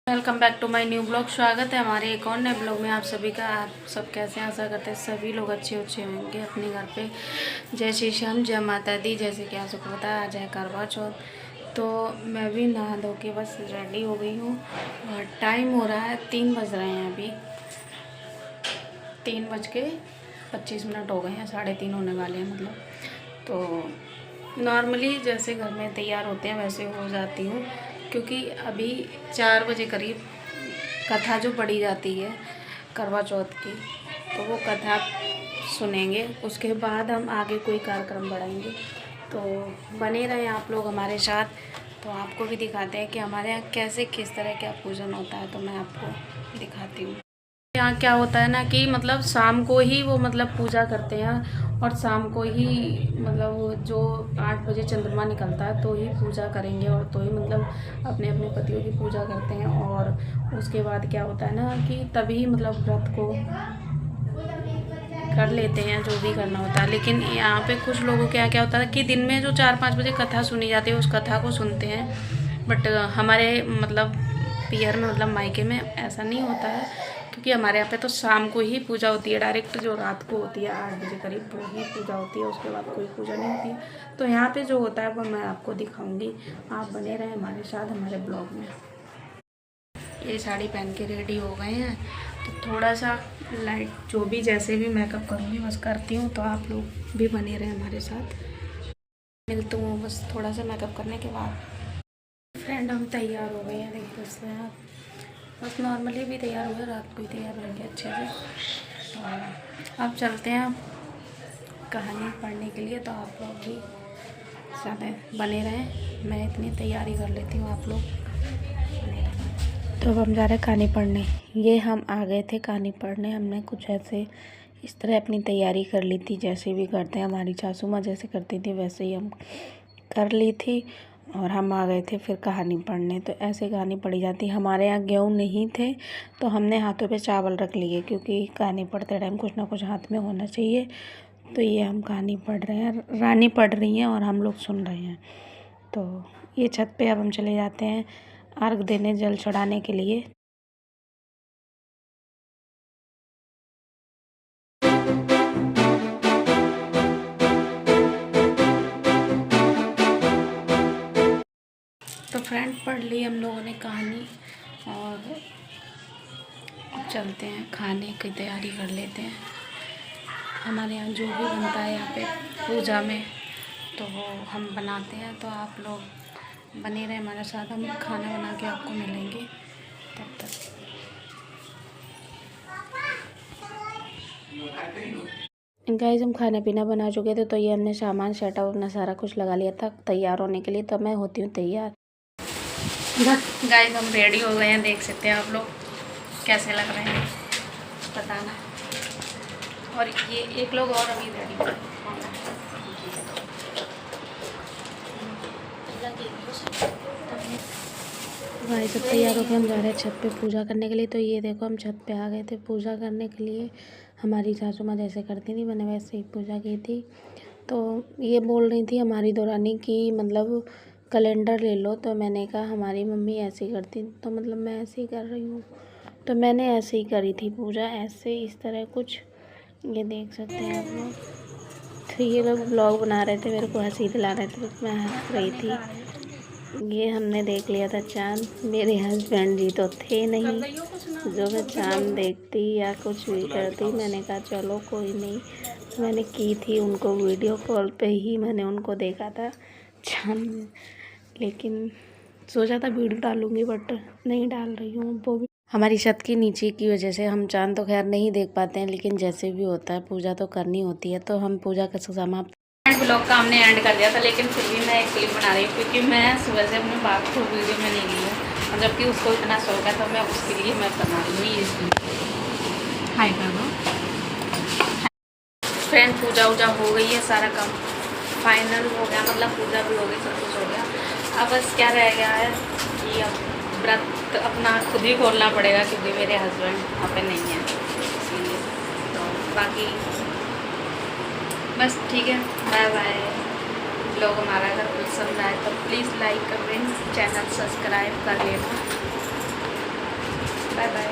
Welcome back to my new blog. स्वागत है हमारे एक और नए ब्लॉग में आप सभी का। आप सब कैसे हैं? आशा करते हैं सभी लोग अच्छे होंगे अपने घर पे। जय श्री श्याम, जय माता दी। जैसे कि आप सबको पता है आज है करवा चौथ, तो मैं भी नहा धो के बस रेडी हो गई हूँ और टाइम हो रहा है 3 बज रहे हैं। अभी 3:25 हो गए हैं, 3:30 होने वाले हैं मतलब। तो नॉर्मली जैसे घर में तैयार होते हैं वैसे हो जाती हूँ, क्योंकि अभी 4 बजे करीब कथा जो पढ़ी जाती है करवा चौथ की, तो वो कथा सुनेंगे। उसके बाद हम आगे कोई कार्यक्रम बढ़ाएंगे। तो बने रहें आप लोग हमारे साथ। तो आपको भी दिखाते हैं कि हमारे यहाँ कैसे किस तरह का पूजन होता है, तो मैं आपको दिखाती हूँ। यहाँ क्या होता है ना कि मतलब शाम को ही वो मतलब पूजा करते हैं, और शाम को ही मतलब जो 8 बजे चंद्रमा निकलता है तो ही पूजा करेंगे, और तो ही मतलब अपने अपने पतियों की पूजा करते हैं। और उसके बाद क्या होता है ना कि तभी मतलब व्रत को कर लेते हैं जो भी करना होता है। लेकिन यहाँ पे कुछ लोगों के यहाँ क्या होता है कि दिन में जो 4-5 बजे कथा सुनी जाती है उस कथा को सुनते हैं, बट हमारे मतलब पियर में मतलब मायके में ऐसा नहीं होता है, क्योंकि हमारे यहाँ पे तो शाम को ही पूजा होती है। डायरेक्ट जो रात को होती है 8 बजे करीब वो ही पूजा होती है, उसके बाद कोई पूजा नहीं होती है। तो यहाँ पे जो होता है वो मैं आपको दिखाऊंगी। आप बने रहें हमारे साथ हमारे ब्लॉग में। ये साड़ी पहन के रेडी हो गए हैं, तो थोड़ा सा लाइट जो भी जैसे भी मेकअप करूँगी बस करती हूँ, तो आप लोग भी बने रहें हमारे साथ। मिलती हूँ बस थोड़ा सा मेकअप करने के बाद। फ्रेंड हम तैयार हो गए हैं, देखते हैं आप। बस नॉर्मली भी तैयार हो गए, रात को ही तैयार होंगे अच्छे से। तो अब चलते हैं कहानी पढ़ने के लिए, तो आप लोग भी साथ बने रहें। मैं इतनी तैयारी कर लेती हूँ, आप लोग बने रहें। तो अब हम जा रहे हैं कहानी पढ़ने। ये हम आ गए थे कहानी पढ़ने। हमने कुछ ऐसे इस तरह अपनी तैयारी कर ली थी, जैसे भी करते हैं हमारी सासू माँ जैसे करती थी वैसे ही हम कर ली थी, और हम आ गए थे फिर कहानी पढ़ने। तो ऐसे कहानी पढ़ी जाती। हमारे यहाँ गेहूँ नहीं थे तो हमने हाथों पे चावल रख लिए, क्योंकि कहानी पढ़ते टाइम कुछ ना कुछ हाथ में होना चाहिए। तो ये हम कहानी पढ़ रहे हैं, रानी पढ़ रही हैं और हम लोग सुन रहे हैं। तो ये छत पे अब हम चले जाते हैं अर्घ देने, जल चढ़ाने के लिए। तो फ्रेंड पढ़ ली हम लोगों ने कहानी, और अब चलते हैं खाने की तैयारी कर लेते हैं। हमारे यहाँ जो भी बनता है यहाँ पे पूजा में तो वो हम बनाते हैं। तो आप लोग बने रहे हमारे साथ, हम खाना बना के आपको मिलेंगे तब तक। गाइस हम खाना पीना बना चुके थे, तो ये हमने सामान सेटअप अपना सारा कुछ लगा लिया था तैयार होने के लिए। तो मैं होती हूँ तैयार। गाइस हम रेडी हो गए हैं, देख सकते हैं आप लोग कैसे लग रहे हैं बताना। और ये एक लोग और अभी रेडी हो गए। भाई सब तैयार हो गए, हम जा रहे हैं छत पे पूजा करने के लिए। तो ये देखो हम छत पे आ गए थे पूजा करने के लिए। हमारी सासू माँ जैसे करती थी मैंने वैसे ही पूजा की थी। तो ये बोल रही थी हमारी दौरानी की मतलब कैलेंडर ले लो, तो मैंने कहा हमारी मम्मी ऐसे ही करती, तो मतलब मैं ऐसे ही कर रही हूँ। तो मैंने ऐसे ही करी थी पूजा, ऐसे इस तरह कुछ। ये देख सकते हैं आप लोग। तो ये लोग ब्लॉग बना रहे थे, मेरे को हंसी दिला रहे थे, मैं हंस रही थी। ये हमने देख लिया था चाँद। मेरे हस्बैंड जी तो थे नहीं, जो मैं चाँद देखती या कुछ भी करती। मैंने कहा चलो कोई नहीं, तो मैंने की थी उनको वीडियो कॉल पे ही मैंने उनको देखा था चाँद। लेकिन सोचा था वीडियो डालूंगी बट नहीं डाल रही हूँ। वो भी हमारी छत के नीचे की वजह से हम चाँद तो खैर नहीं देख पाते हैं, लेकिन जैसे भी होता है पूजा तो करनी होती है। तो हम पूजा का समाप्त ब्लॉग का हमने एंड कर दिया था, लेकिन फिर भी मैं एक क्लिप बना रही हूँ, क्योंकि मैं सुबह से अपने बाप को वीडियो में नहीं लिया, और जबकि उसको इतना शौक है तो मैं उसके लिए मैं बना रही हूँ ये। हाय कर दो फ्रेंड। पूजा वूजा हो गई है, सारा काम फाइनल हो गया, मतलब पूजा भी हो गई, सब कुछ हो गया। अब बस क्या रह गया है कि अब व्रत अपना खुद ही खोलना पड़ेगा, क्योंकि मेरे हस्बैंड वहाँ पे नहीं है इसलिए। तो बाकी बस ठीक है, बाय बाय। ब्लॉग हमारा अगर पसंद आए तो please like comment channel subscribe कर लेना। Bye bye.